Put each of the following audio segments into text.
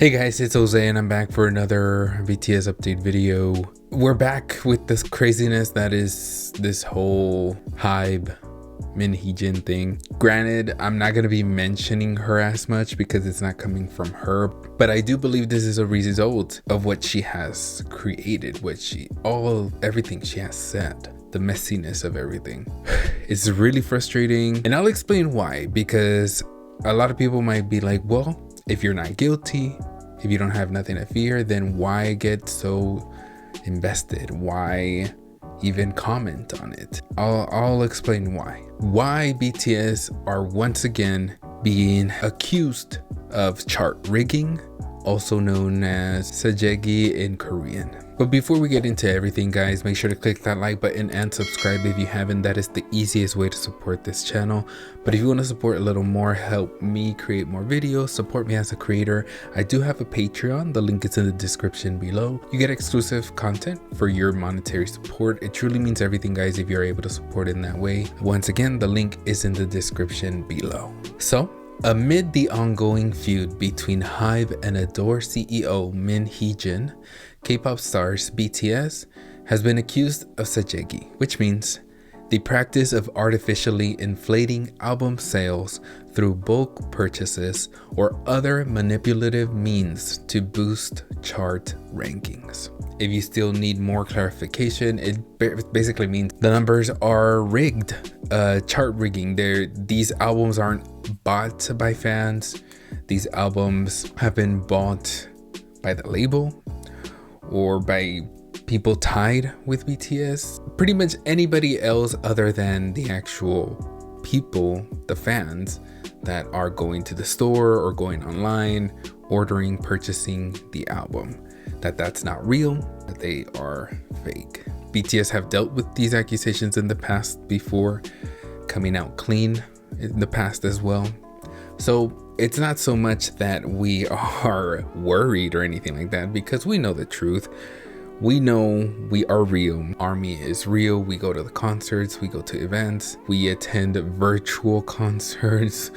Hey guys, it's Jose and I'm back for another BTS update video. We're back with this craziness that is this whole HYBE Min HeeJin thing. Granted, I'm not going to be mentioning her as much because it's not coming from her, but I do believe this is a result of what she has created, everything she has said, the messiness of everything. It's really frustrating, and I'll explain why, because a lot of people might be like, well, if you're not guilty, if you don't have nothing to fear, then why get so invested? Why even comment on it? I'll explain why. Why BTS are once again being accused of chart rigging, also known as sajaegi in Korean. But before we get into everything, guys, make sure to click that like button and subscribe if you haven't. That is the easiest way to support this channel. But if you want to support a little more, help me create more videos, support me as a creator, I do have a Patreon. The link is in the description below. You get exclusive content for your monetary support. It truly means everything, guys, if you're able to support in that way. Once again, the link is in the description below. So, amid the ongoing feud between HYBE and ADOR CEO Min HeeJin, K-pop stars BTS has been accused of sajaegi, which means the practice of artificially inflating album sales through bulk purchases or other manipulative means to boost chart rankings. If you still need more clarification, it basically means the numbers are rigged, chart rigging. These albums aren't bought by fans. These albums have been bought by the label or by people tied with BTS. Pretty much anybody else other than the actual people, the fans, that are going to the store or going online, ordering, purchasing the album. That's not real, that they are fake. BTS have dealt with these accusations in the past before, coming out clean in the past as well. So it's not so much that we are worried or anything like that, because we know the truth. We know we are real. ARMY is real. We go to the concerts, we go to events, we attend virtual concerts,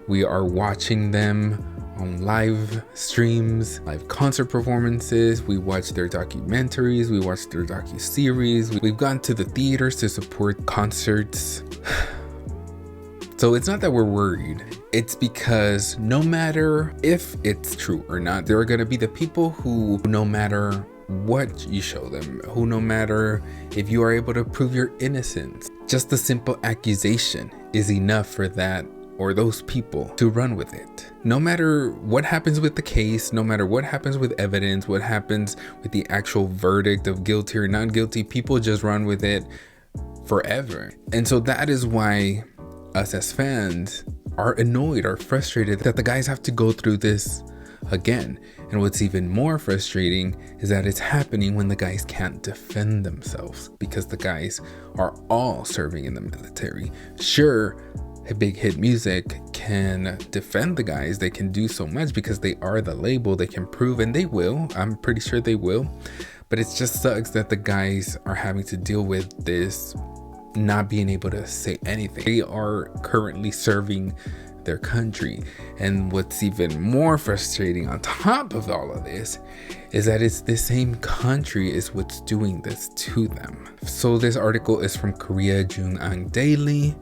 we are watching them on live streams, live concert performances, we watch their documentaries, we watch their docu-series, we've gone to the theaters to support concerts. So it's not that we're worried. It's because no matter if it's true or not, there are going to be the people who, no matter what you show them, who, no matter if you are able to prove your innocence, just the simple accusation is enough for that or those people to run with it. No matter what happens with the case, no matter what happens with evidence, what happens with the actual verdict of guilty or not guilty, people just run with it forever. And so that is why us as fans are annoyed or frustrated that the guys have to go through this again. And what's even more frustrating is that it's happening when the guys can't defend themselves, because the guys are all serving in the military. Sure, Big Hit Music can defend the guys, they can do so much because they are the label, they can prove, and they will, I'm pretty sure they will, but it just sucks that the guys are having to deal with this, not being able to say anything. They are currently serving their country, and what's even more frustrating on top of all of this is that it's the same country is what's doing this to them. So this article is from Korea Jungkook Daily.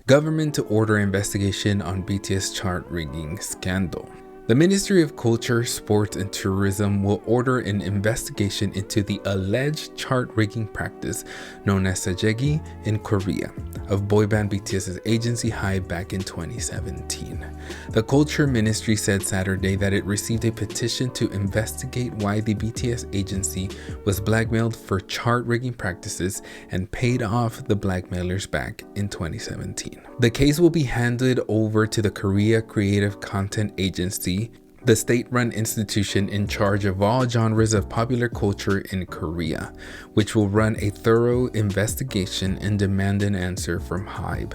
Government to order investigation on BTS chart rigging scandal. The Ministry of Culture, Sports and Tourism will order an investigation into the alleged chart rigging practice known as sajaegi in Korea of boy band BTS's agency HYBE back in 2017. The Culture Ministry said Saturday that it received a petition to investigate why the BTS agency was blackmailed for chart rigging practices and paid off the blackmailers back in 2017. The case will be handed over to the Korea Creative Content Agency, the state-run institution in charge of all genres of popular culture in Korea, which will run a thorough investigation and demand an answer from HYBE.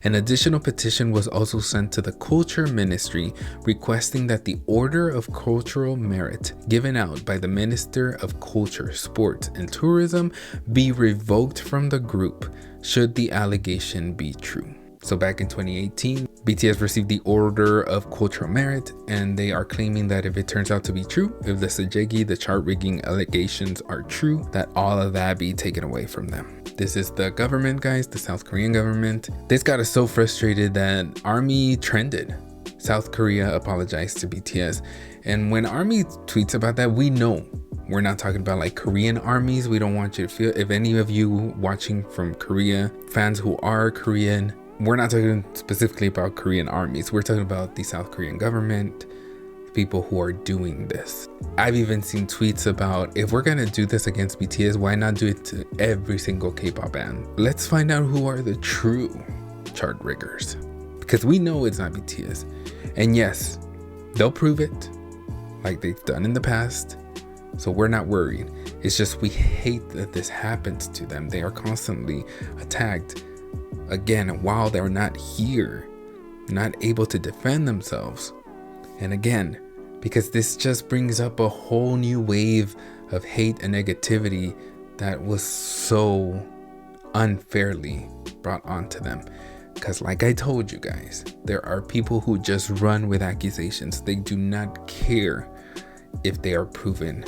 An additional petition was also sent to the Culture Ministry requesting that the Order of Cultural Merit given out by the Minister of Culture, Sports and Tourism be revoked from the group should the allegation be true. So back in 2018, BTS received the Order of Cultural Merit, and they are claiming that if it turns out to be true, if the sajaegi, the chart rigging allegations are true, that all of that be taken away from them. This is the government, guys, the South Korean government. This got us so frustrated that ARMY trended. South Korea apologized to BTS. And when ARMY tweets about that, we know we're not talking about like Korean armies. We don't want you to feel, if any of you watching from Korea, fans who are Korean, we're not talking specifically about Korean armies. We're talking about the South Korean government, the people who are doing this. I've even seen tweets about, if we're gonna do this against BTS, why not do it to every single K-pop band? Let's find out who are the true chart riggers, because we know it's not BTS. And yes, they'll prove it like they've done in the past. So we're not worried. It's just we hate that this happens to them. They are constantly attacked again while they're not here, not able to defend themselves. And again, because this just brings up a whole new wave of hate and negativity that was so unfairly brought onto them. Because like I told you guys, there are people who just run with accusations. They do not care if they are proven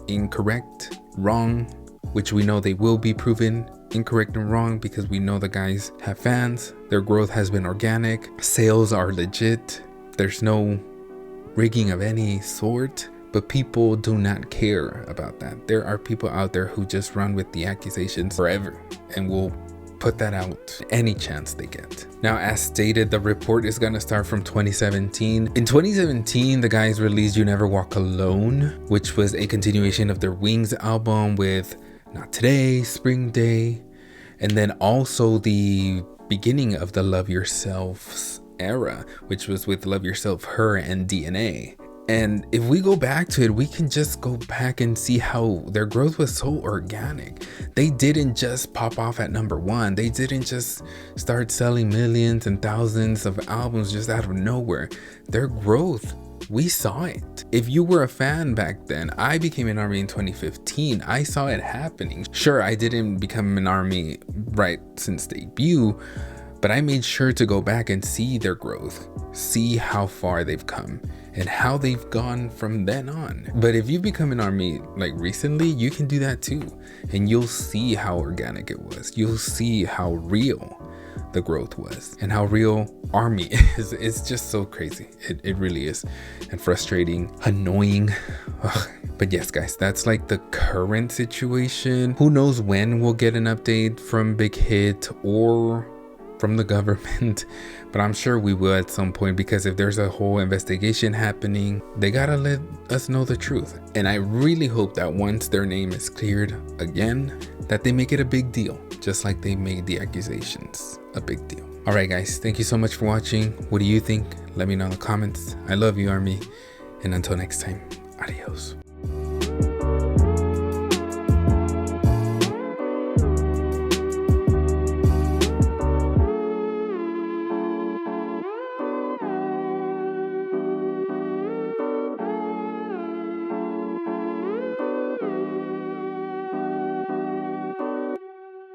incorrect, wrong, which we know they will be proven incorrect and wrong because we know the guys have fans. Their growth has been organic. Sales are legit. There's no rigging of any sort, but people do not care about that. There are people out there who just run with the accusations forever and will put that out any chance they get. Now, as stated, the report is gonna start from 2017. In 2017, the guys released You Never Walk Alone, which was a continuation of their Wings album with Not Today, Spring Day, and then also the beginning of the Love Yourself's era, which was with Love Yourself, Her, and DNA. And if we go back to it, we can just go back and see how their growth was so organic. They didn't just pop off at #1. They didn't just start selling millions and thousands of albums just out of nowhere. Their growth, we saw it. If you were a fan back then, I became an ARMY in 2015. I saw it happening. Sure, I didn't become an ARMY right since debut, but I made sure to go back and see their growth, see how far they've come and how they've gone from then on. But if you become an ARMY like recently, you can do that too. And you'll see how organic it was. You'll see how real the growth was and how real ARMY is. It's just so crazy. It really is. And frustrating, annoying. Ugh. But yes, guys, that's like the current situation. Who knows when we'll get an update from Big Hit or from the government, but I'm sure we will at some point, because if there's a whole investigation happening, they gotta let us know the truth. And I really hope that once their name is cleared again, that they make it a big deal, just like they made the accusations a big deal. All right, guys, thank you so much for watching. What do you think? Let me know in the comments. I love you, ARMY, and until next time, adios.